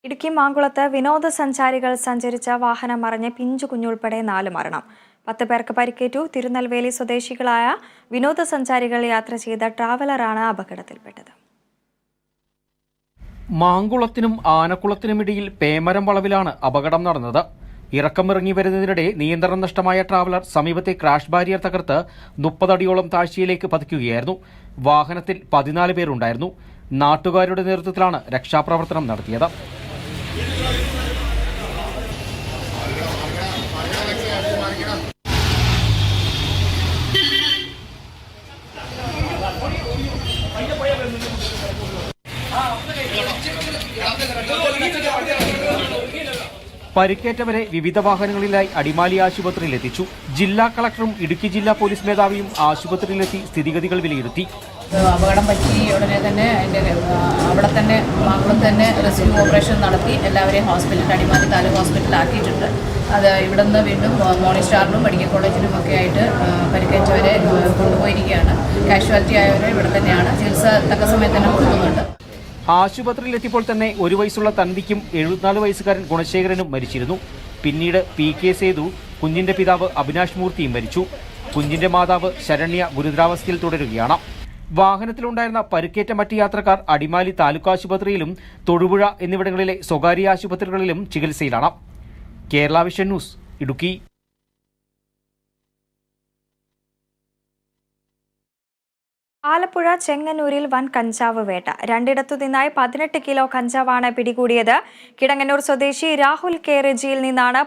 ഇടുക്കി മാങ്കുളത്ത് വിനോദസഞ്ചാരികൾ സഞ്ചരിച്ച വാഹനം മറിഞ്ഞ് പിഞ്ചു കുഞ്ഞുൾപ്പെടെ 4 മരണം. 10 പേർക്ക് പരിക്കേറ്റു. തിരുനെൽവേലി സ്വദേശികളായ വിനോദസഞ്ചാരികൾ യാത്ര ചെയ്ത ട്രാവലറാണ് അപകടത്തിൽപ്പെട്ടത്. മാങ്കുളത്തിനും ആനക്കുളത്തിനുമിടയിൽ പേമരം വളവിലാണ് അപകടം നടന്നത്. ഇറക്കമിറങ്ങി വരുന്നതിനിടെ നിയന്ത്രണം നഷ്ടമായ ട്രാവലർ സമീപത്തെ ക്രാഷ് ബാരിയർ തകർത്ത് 30 അടിയോളം താഴ്ചയിലേക്ക് പതിക്കുകയായിരുന്നു. വാഹനത്തിൽ 14 പേരുണ്ടായിരുന്നു. നാട്ടുകാരുടെ നേതൃത്വത്തിലാണ് രക്ഷാപ്രവർത്തനം നടത്തിയത്. പരിക്കേറ്റവരെ വിവിധ വാഹനങ്ങളിലായി അടിമാലി ആശുപത്രിയിൽ എത്തിച്ചു. ജില്ലാ കളക്ടറും ഇടുക്കി ജില്ലാ പോലീസ് മേധാവിയും ആശുപത്രിയിലെത്തി സ്ഥിതിഗതികൾ വിലയിരുത്തി. അപകടം പറ്റി ഉടനെ തന്നെ അവിടെ തന്നെ മാങ്കുളത്ത് തന്നെ റെസ്ക്യൂ ഓപ്പറേഷൻ നടത്തി എല്ലാവരെയും അടിമാലി താലൂക്ക് ഹോസ്പിറ്റലിൽ ആക്കിയിട്ടുണ്ട്. അത് ഇവിടെ നിന്ന് വീണ്ടും മോർണിംഗ് സ്റ്റാറിനും മെഡിക്കൽ കോളേജിലും ഒക്കെ ആയിട്ട് പരിക്കേറ്റവരെ കൊണ്ടുപോയിരിക്കുകയാണ്. കാഷ്വാലിറ്റി ആയവരെ ഇവിടെ തന്നെയാണ് ചികിത്സ തക്ക സമയത്ത് തന്നെ കൊടുക്കുന്നുണ്ട്. ആശുപത്രിയിലെത്തിയപ്പോൾ തന്നെ 1 വയസ്സുള്ള തൻവിക്കും 74 വയസ്സുകാരൻ ഗുണശേഖരനും മരിച്ചിരുന്നു. പിന്നീട് PK സേതു, കുഞ്ഞിന്റെ പിതാവ് അഭിനാഷ് മൂർത്തിയും മരിച്ചു. കുഞ്ഞിന്റെ മാതാവ് ശരണ്യ ഗുരുതരാവസ്ഥയിൽ തുടരുകയാണ്. വാഹനത്തിലുണ്ടായിരുന്ന പരിക്കേറ്റ മറ്റ് യാത്രക്കാർ അടിമാലി താലൂക്ക് ആശുപത്രിയിലും തൊടുപുഴ എന്നിവിടങ്ങളിലെ സ്വകാര്യ ആശുപത്രികളിലും ചികിത്സയിലാണ്. Kerala vision news, Idukki. ആലപ്പുഴ ചെങ്ങന്നൂരിൽ വൻ കഞ്ചാവ് വേട്ട. 2 ഇടത്തു നിന്നായി 18 കിലോ കഞ്ചാവാണ് പിടികൂടിയത്. കിടങ്ങന്നൂർ സ്വദേശി രാഹുൽ കെ റെജിയിൽ നിന്നാണ്